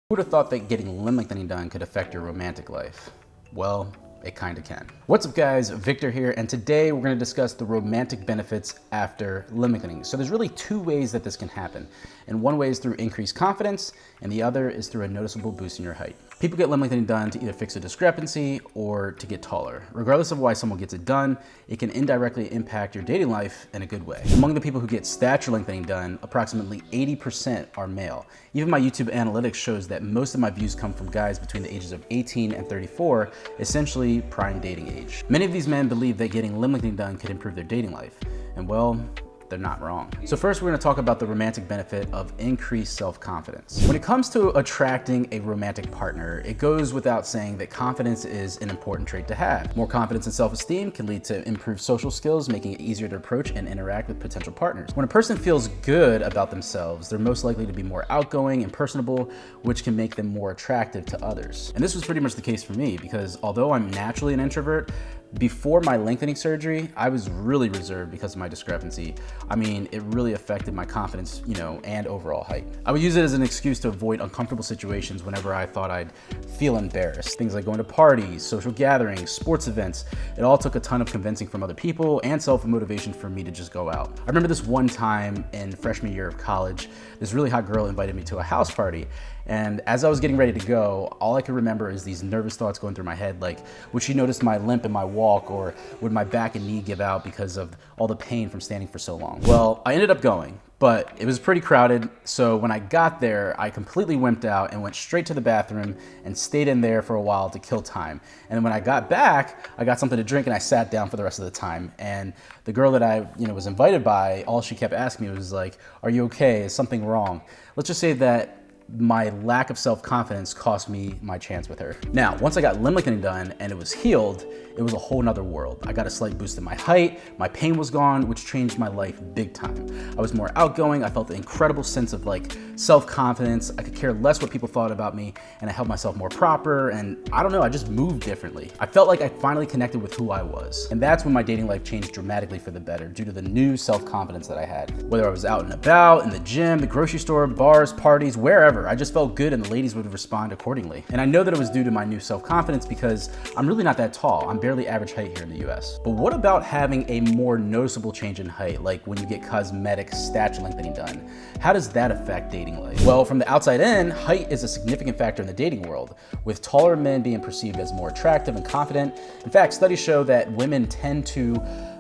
Who would have thought that getting limb lengthening done could affect your romantic life? Well, it kinda can. What's up guys, Victor here, and today we're gonna discuss the romantic benefits after limb lengthening. So there's really two ways that this can happen. And one way is through increased confidence, and the other is through a noticeable boost in your height. People get limb lengthening done to either fix a discrepancy or to get taller. Regardless of why someone gets it done, it can indirectly impact your dating life in a good way. Among the people who get stature lengthening done, approximately 80% are male. Even my YouTube analytics shows that most of my views come from guys between the ages of 18 and 34, essentially prime dating age. Many of these men believe that getting limb lengthening done could improve their dating life. And well, they're not wrong. So first we're gonna talk about the romantic benefit of increased self-confidence. When it comes to attracting a romantic partner, it goes without saying that confidence is an important trait to have. More confidence and self-esteem can lead to improved social skills, making it easier to approach and interact with potential partners. When a person feels good about themselves, they're most likely to be more outgoing and personable, which can make them more attractive to others. And this was pretty much the case for me because although I'm naturally an introvert, before my lengthening surgery, I was really reserved because of my discrepancy. I mean, it really affected my confidence, and overall height. I would use it as an excuse to avoid uncomfortable situations whenever I thought I'd feel embarrassed. Things like going to parties, social gatherings, sports events. It all took a ton of convincing from other people and self-motivation for me to just go out. I remember this one time in freshman year of college, this really hot girl invited me to a house party. And as I was getting ready to go, all I could remember is these nervous thoughts going through my head, like, would she notice my limp in my walk, or would my back and knee give out because of all the pain from standing for so long? Well, I ended up going, but it was pretty crowded. So when I got there, I completely wimped out and went straight to the bathroom and stayed in there for a while to kill time. And when I got back, I got something to drink and I sat down for the rest of the time. And the girl that I was invited by, all she kept asking me was like, "Are you okay? Is something wrong?" Let's just say that my lack of self-confidence cost me my chance with her. Now, once I got limb lengthening done and it was healed, it was a whole nother world. I got a slight boost in my height, my pain was gone, which changed my life big time. I was more outgoing, I felt an incredible sense of self-confidence, I could care less what people thought about me, and I held myself more proper, and I don't know, I just moved differently. I felt like I finally connected with who I was. And that's when my dating life changed dramatically for the better due to the new self-confidence that I had. Whether I was out and about, in the gym, the grocery store, bars, parties, wherever, I just felt good and the ladies would respond accordingly. And I know that it was due to my new self-confidence because I'm really not that tall. I'm barely average height here in the US. But what about having a more noticeable change in height, like when you get cosmetic stature lengthening done? How does that affect dating life? Well, from the outside in, height is a significant factor in the dating world, with taller men being perceived as more attractive and confident. In fact, studies show that women tend to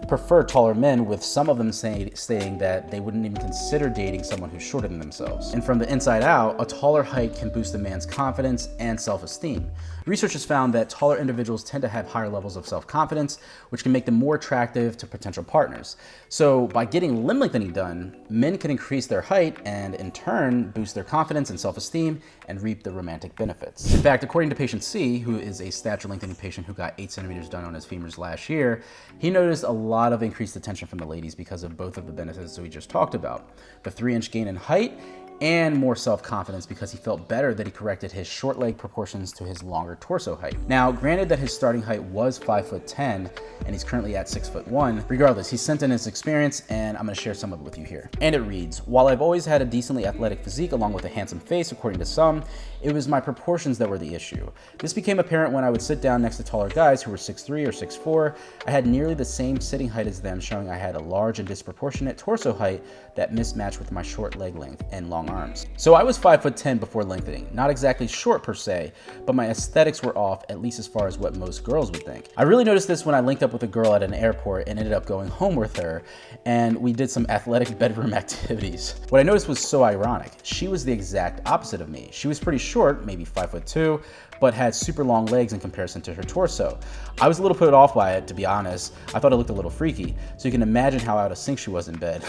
prefer taller men, with some of them saying that they wouldn't even consider dating someone who's shorter than themselves. And from the inside out, a taller height can boost a man's confidence and self-esteem. Research has found that taller individuals tend to have higher levels of self-confidence, which can make them more attractive to potential partners. So by getting limb lengthening done, men can increase their height and in turn boost their confidence and self-esteem and reap the romantic benefits. In fact, according to patient C, who is a stature lengthening patient who got 8 centimeters done on his femurs last year, he noticed a lot of increased attention from the ladies because of both of the benefits that we just talked about. The 3-inch gain in height and more self-confidence because he felt better that he corrected his short leg proportions to his longer torso height. Now, granted that his starting height was 5'10" and he's currently at 6'1", regardless, he sent in his experience and I'm gonna share some of it with you here. And it reads, "While I've always had a decently athletic physique along with a handsome face, according to some, it was my proportions that were the issue. This became apparent when I would sit down next to taller guys who were 6'3" or 6'4". I had nearly the same sitting height as them, showing I had a large and disproportionate torso height that mismatched with my short leg length and long arms. So I was 5'10" before lengthening, not exactly short per se, but my aesthetics were off, at least as far as what most girls would think. I really noticed this when I linked up with a girl at an airport and ended up going home with her, and we did some athletic bedroom activities. What I noticed was so ironic. She was the exact opposite of me. She was pretty short, maybe 5'2", but had super long legs in comparison to her torso. I was a little put off by it, to be honest. I thought it looked a little freaky, so you can imagine how out of sync she was in bed.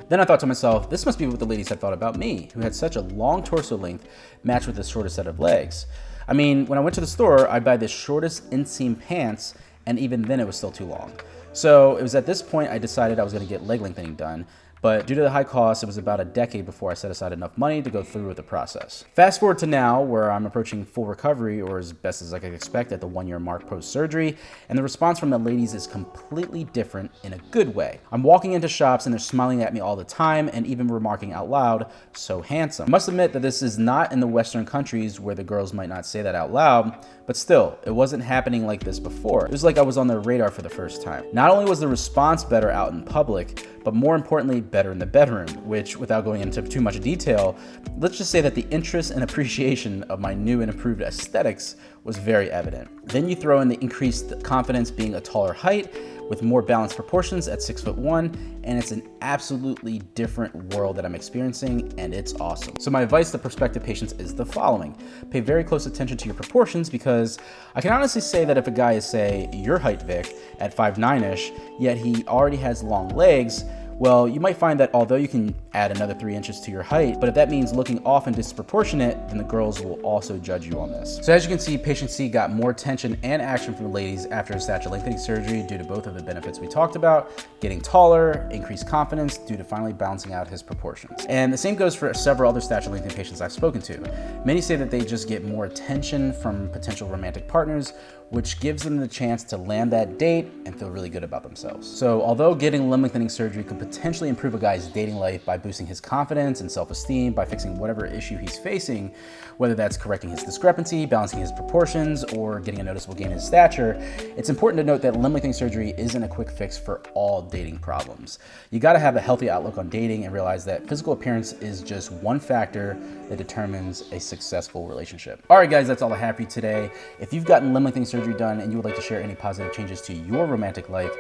Then I thought to myself, this must be what the ladies had thought about me, who had such a long torso length matched with the shortest set of legs. I mean, when I went to the store, I'd buy the shortest inseam pants, and even then it was still too long. So it was at this point I decided I was gonna get leg lengthening done, But due to the high cost, it was about a decade before I set aside enough money to go through with the process. Fast forward to now, where I'm approaching full recovery, or as best as I could expect at the 1-year mark post-surgery, and the response from the ladies is completely different in a good way. I'm walking into shops and they're smiling at me all the time and even remarking out loud, "So handsome." I must admit that this is not in the Western countries where the girls might not say that out loud, but still, it wasn't happening like this before. It was like I was on their radar for the first time. Not only was the response better out in public, but more importantly, better in the bedroom, which, without going into too much detail, let's just say that the interest and appreciation of my new and improved aesthetics was very evident. Then you throw in the increased confidence being a taller height with more balanced proportions at 6'1", and it's an absolutely different world that I'm experiencing, and it's awesome. So my advice to prospective patients is the following. Pay very close attention to your proportions, because I can honestly say that if a guy is, say, your height, Vic, at 5'9"-ish, yet he already has long legs, well, you might find that although you can add another 3 inches to your height, but if that means looking off and disproportionate, then the girls will also judge you on this. So as you can see, patient C got more attention and action from the ladies after his stature lengthening surgery due to both of the benefits we talked about: getting taller, increased confidence due to finally balancing out his proportions. And the same goes for several other stature lengthening patients I've spoken to. Many say that they just get more attention from potential romantic partners, which gives them the chance to land that date and feel really good about themselves. So although getting limb lengthening surgery could potentially improve a guy's dating life by boosting his confidence and self-esteem, by fixing whatever issue he's facing, whether that's correcting his discrepancy, balancing his proportions, or getting a noticeable gain in his stature, it's important to note that limb lengthening surgery isn't a quick fix for all dating problems. You gotta have a healthy outlook on dating and realize that physical appearance is just one factor that determines a successful relationship. All right, guys, that's all I have for you today. If you've gotten limb lengthening surgery done and you would like to share any positive changes to your romantic life,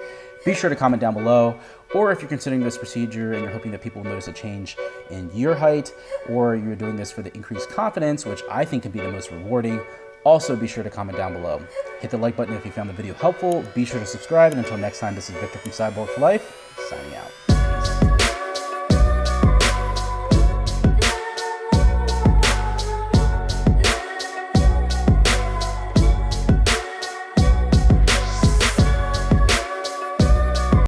be sure to comment down below. Or if you're considering this procedure and you're hoping that people will notice a change in your height, or you're doing this for the increased confidence, which I think can be the most rewarding, also be sure to comment down below. Hit the like button if you found the video helpful. Be sure to subscribe, and until next time, this is Victor from Cyborg for Life, signing out.